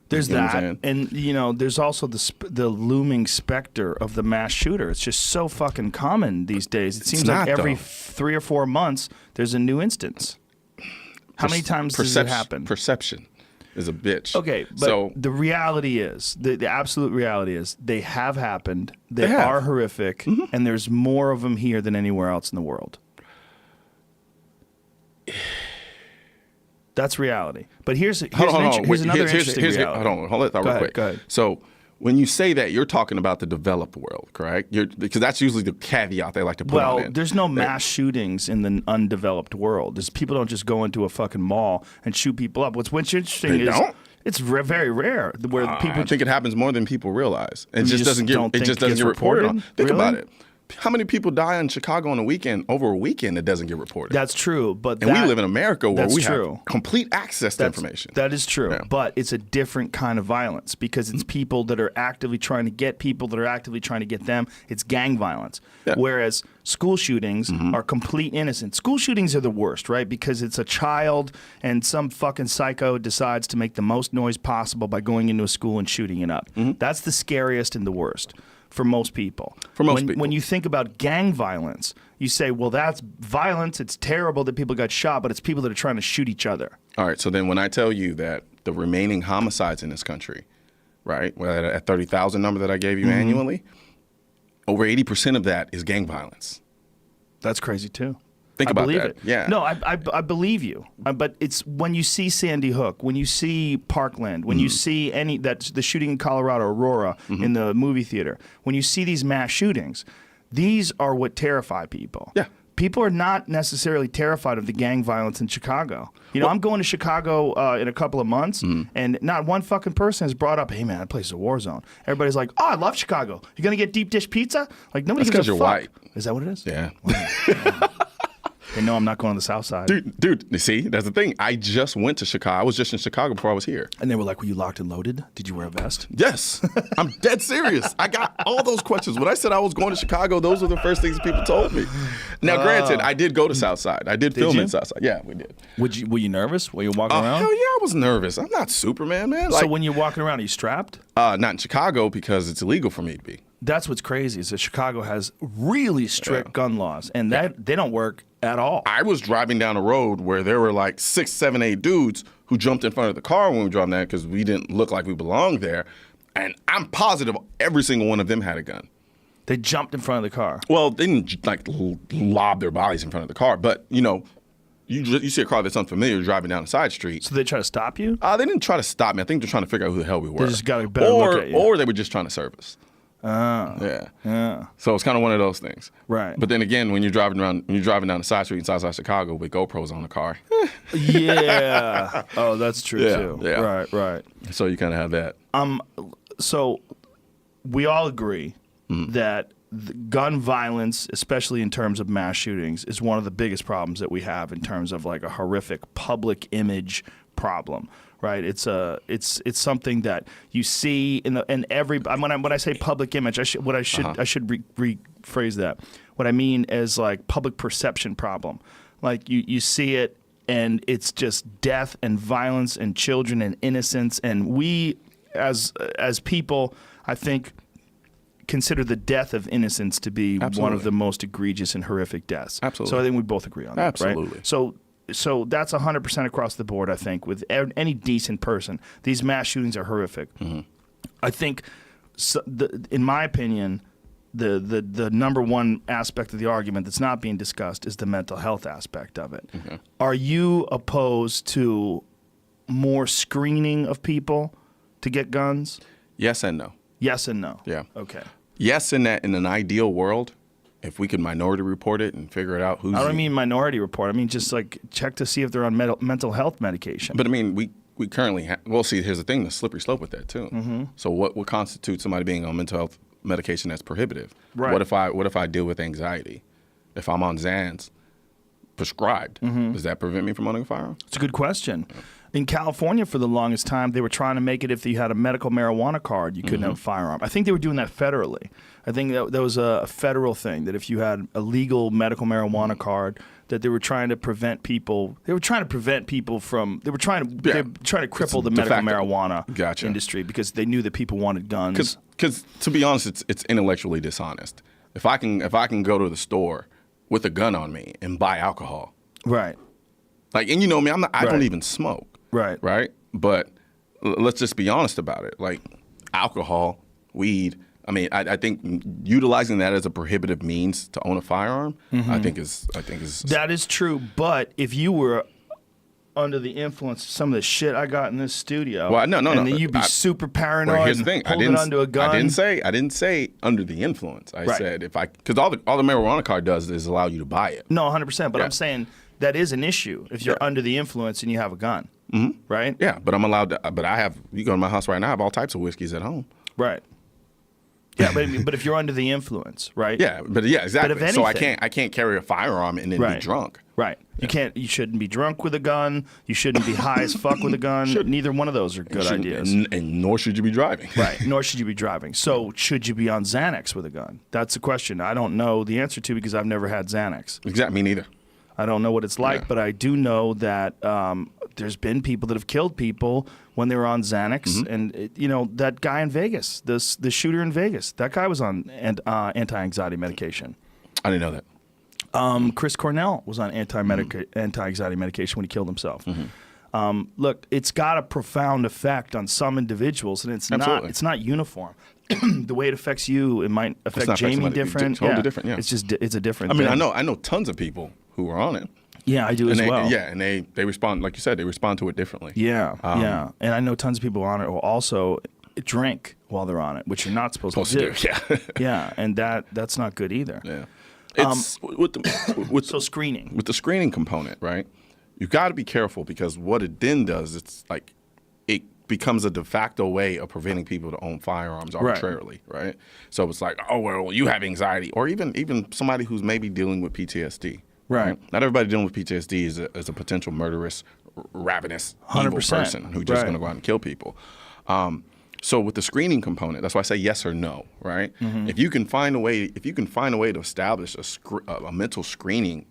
There's You know what I'm that, saying? and there's also the looming specter of the mass shooter. It's just so fucking common these days. It seems like not, every though. 3 or 4 months there's a new instance. How many times does it happen? Perception is a bitch. Okay, but so the reality is, the absolute reality is, they have happened. They have. are horrific, and there's more of them here than anywhere else in the world. That's reality. But here's another interesting reality. Hold it real quick. Go ahead. So when you say that, you're talking about the developed world, correct? Because that's usually the caveat they like to put on Well, it. there's no mass shootings in the undeveloped world. People don't just go into a fucking mall and shoot people up. What's interesting They is don't? it's very rare where people. I think it happens more than people realize. It You just doesn't get don't think it doesn't gets get reported on. reported? Think Really? about it. How many people die in Chicago on a weekend over a weekend that doesn't get reported? That's true, but and we live in America where we true. have complete access to information. That is true, Yeah. but it's a different kind of violence because it's people that are actively trying to get people that are actively trying to get them. It's gang violence. Yeah. Whereas school shootings are complete innocent. School shootings are the worst, right? Because it's a child and some fucking psycho decides to make the most noise possible by going into a school and shooting it up. That's the scariest and the worst. For most people. When you think about gang violence, you say, well, that's violence. It's terrible that people got shot, but it's people that are trying to shoot each other. All right. So then when I tell you that the remaining homicides in this country, right, well, at 30,000 number that I gave you annually, over 80% of that is gang violence. That's crazy, too. Think about believe that. it. Yeah. No, I believe you. But it's when you see Sandy Hook, when you see Parkland, when you see the shooting in Colorado, Aurora, in the movie theater, when you see these mass shootings, these are what terrify people. Yeah. People are not necessarily terrified of the gang violence in Chicago. I'm going to Chicago in a couple of months, and not one fucking person has brought up, hey, man, that place is a war zone. Everybody's like, oh, I love Chicago. You're going to get deep dish pizza? Like, nobody That's gives a 'cause fuck. you're white. Is that what it is? Yeah. Wow. They know I'm not going to the South Side. Dude, you see, that's the thing. I just went to Chicago. I was just in Chicago before I was here. And they were like, were you locked and loaded? Did you wear a vest? Yes. I'm dead serious. I got all those questions. When I said I was going to Chicago, those were the first things people told me. Now, granted, I did go to Southside. I did film you? in Southside. Yeah, we did. Were you nervous? Were you walking around? Hell yeah, I was nervous. I'm not Superman, man. So when you're walking around, are you strapped? Not in Chicago because it's illegal for me to be. That's what's crazy is that Chicago has really strict gun laws, and they don't work at all. I was driving down a road where there were like 6, 7, 8 dudes who jumped in front of the car when we were driving that because we didn't look like we belonged there. And I'm positive every single one of them had a gun. They jumped in front of the car. Well, they didn't like lob their bodies in front of the car, but you see a car that's unfamiliar driving down a side street. So they try to stop you? They didn't try to stop me. I think they're trying to figure out who the hell we were. They just got a better look at you. Or they were just trying to serve us. Oh. Yeah. So it's kind of one of those things. Right. But then again, when you're driving down the side street in Southside Chicago with GoPros on the car. Yeah. Oh, that's true too. Yeah. Right. So you kind of have that. So we all agree that the gun violence, especially in terms of mass shootings, is one of the biggest problems that we have in terms of like a horrific public image problem. Right, it's something that you see in every. When I say public image, I should rephrase that. What I mean is like public perception problem. Like you see it, and it's just death and violence and children and innocence, and we as people, I think, consider the death of innocence to be one of the most egregious and horrific deaths. Absolutely. So I think we both agree on that. Absolutely. Right? So that's 100% across the board, I think, with any decent person. These mass shootings are horrific. I think, in my opinion, the number one aspect of the argument that's not being discussed is the mental health aspect of it. Are you opposed to more screening of people to get guns? Yes and no. Yes and no. Yeah. Okay. Yes, in an ideal world, if we could minority report it and figure it out who's... I don't mean minority report. I mean just like check to see if they're on mental health medication. But I mean, we currently well, see, here's the thing, the slippery slope with that too. So what constitutes somebody being on mental health medication that's prohibitive? Right. What if I deal with anxiety? If I'm on Xans prescribed, does that prevent me from owning a firearm? It's a good question. In California, for the longest time, they were trying to make it if you had a medical marijuana card, you couldn't have a firearm. I think they were doing that federally. I think that was a federal thing, that if you had a legal medical marijuana card, that they were trying to prevent people. They were trying to prevent people from. They were trying to cripple the medical marijuana industry because they knew that people wanted guns. Because to be honest, it's intellectually dishonest. If I can go to the store with a gun on me and buy alcohol, right? Like, and you know me, I don't even smoke. Right. But let's just be honest about it. Like alcohol, weed. I mean, I think utilizing that as a prohibitive means to own a firearm, I think is that is true. But if you were under the influence of some of the shit I got in this studio, well, no, and then you'd be super paranoid. Well, here's the thing: I didn't say under the influence. I said because all the marijuana card does is allow you to buy it. No, 100%. But I'm saying that is an issue if you're under the influence and you have a gun. Right? Yeah, but I'm allowed to. But you go to my house right now, I have all types of whiskeys at home. Right. Yeah, but if you're under the influence, right? Yeah, exactly. But if so anything, I can't carry a firearm and then be drunk. Right. You shouldn't be drunk with a gun. You shouldn't be high as fuck with a gun. Neither one of those are good ideas. And nor should you be driving. Right. Nor should you be driving. So should you be on Xanax with a gun? That's the question. I don't know the answer to because I've never had Xanax. Exactly. Me neither. I don't know what it's like, but I do know that there's been people that have killed people when they were on Xanax. And, that guy in Vegas, the shooter in Vegas, that guy was on anti-anxiety medication. I didn't know that. Chris Cornell was on anti-anxiety medication when he killed himself. Look, it's got a profound effect on some individuals, and it's not uniform. The way it affects you, it might affect Jamie different. Totally different. Yeah, it's a different. I mean, I know tons of people who are on it. Yeah, I do as well. Yeah, and they respond, like you said, they respond to it differently. Yeah, and I know tons of people on it will also drink while they're on it, which you're not supposed to do. Yeah, yeah, and that's not good either. Yeah, it's so screening with the screening component, right? You got to be careful because what it then does, it's like it becomes a de facto way of preventing people to own firearms arbitrarily, right? So it's like, oh well, you have anxiety, or even somebody who's maybe dealing with PTSD. Right. Not everybody dealing with PTSD is a potential murderous, ravenous, evil person who's just going to go out and kill people. So with the screening component, that's why I say yes or no, right? If you can find a way, to establish a mental screening,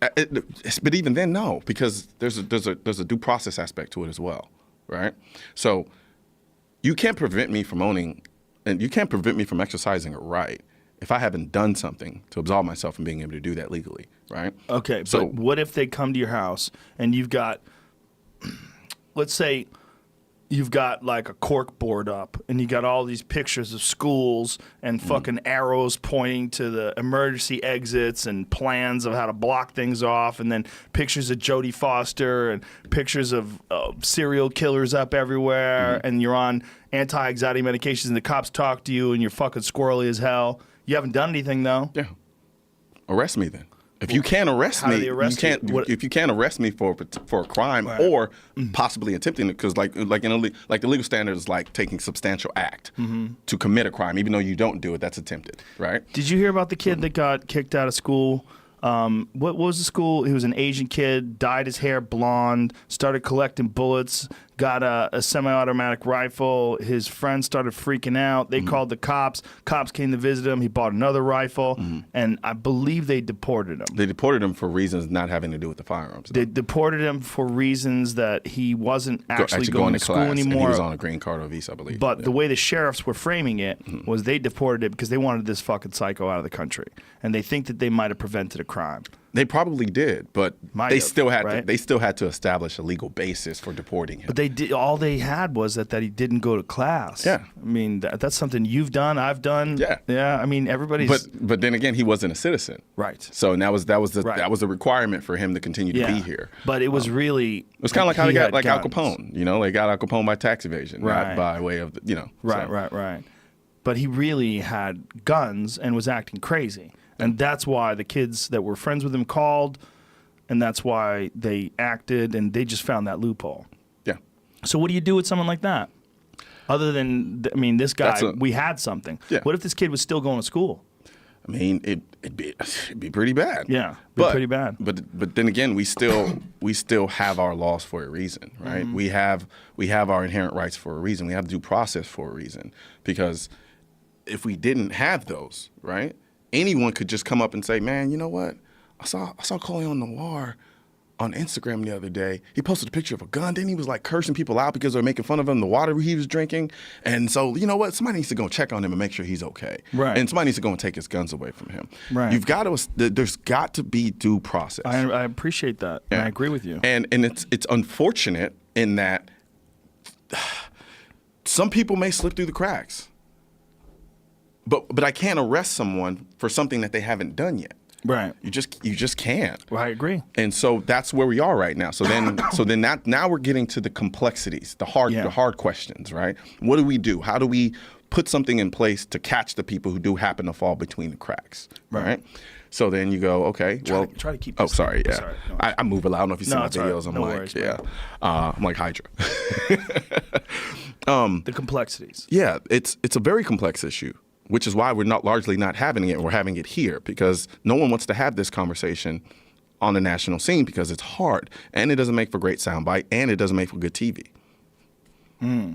but even then, no, because there's a due process aspect to it as well, right? So you can't prevent me from owning, and you can't prevent me from exercising a right if I haven't done something to absolve myself from being able to do that legally, right? Okay, so but what if they come to your house and you've got, let's say, you've got like a cork board up and you got all these pictures of schools and fucking arrows pointing to the emergency exits and plans of how to block things off, and then pictures of Jodie Foster and pictures of serial killers up everywhere, and you're on anti-anxiety medications and the cops talk to you and you're fucking squirrely as hell. You haven't done anything though. Yeah. Arrest me then. If you can't arrest me, if you can't arrest me for a crime or possibly attempting it, because like the legal standard is like taking substantial act to commit a crime, even though you don't do it, that's attempted, right? Did you hear about the kid that got kicked out of school? What was the school? He was an Asian kid, dyed his hair blonde, started collecting bullets, got a semi-automatic rifle. His friends started freaking out. They called the cops. Cops came to visit him. He bought another rifle, and I believe they deported him. They deported him for reasons not having to do with the firearms. They deported him for reasons that he wasn't actually going to school anymore. And he was on a green card or visa, I believe. But the way the sheriffs were framing it was they deported it because they wanted this fucking psycho out of the country, and they think that they might have prevented a crime. They probably did, but they still had to establish a legal basis for deporting him. But all they had was that he didn't go to class. Yeah, I mean that's something you've done, I've done. Yeah. I mean everybody's. But then again, he wasn't a citizen. Right. So that was the requirement for him to continue to be here. But it was really. It was kind of like how they got Al Capone. You know, they got Al Capone by tax evasion, not by way of Right. But he really had guns and was acting crazy. And that's why the kids that were friends with him called, and that's why they acted, and they just found that loophole. Yeah. So what do you do with someone like that? Other than, this guy, we had something. Yeah. What if this kid was still going to school? I mean, it'd be pretty bad. Yeah, pretty bad. But then again, we still have our laws for a reason, right? We have our inherent rights for a reason. We have due process for a reason. Because if we didn't have those, right, anyone could just come up and say, man, you know what? I saw Colion Noir on Instagram the other day. He posted a picture of a gun. Then he was like cursing people out because they're making fun of him, the water he was drinking. And so, you know what? Somebody needs to go check on him and make sure he's okay. Right. And somebody needs to go and take his guns away from him. Right. There's got to be due process. I appreciate that. Yeah. And I agree with you. And it's unfortunate in that some people may slip through the cracks. But I can't arrest someone for something that they haven't done yet. Right. You just can't. Well, I agree. And so that's where we are right now. So then now we're getting to the complexities, the hard questions, right? What do we do? How do we put something in place to catch the people who do happen to fall between the cracks, right? So then you go, okay, try to keep. Oh, sorry, yeah. Sorry, no. I move a lot. I don't know if you see my videos. Right. I'm No like, worries, yeah, I'm like Hydra. The complexities. Yeah, it's a very complex issue, which is why we're largely not having it. We're having it here because no one wants to have this conversation on the national scene because it's hard and it doesn't make for great soundbite and it doesn't make for good TV.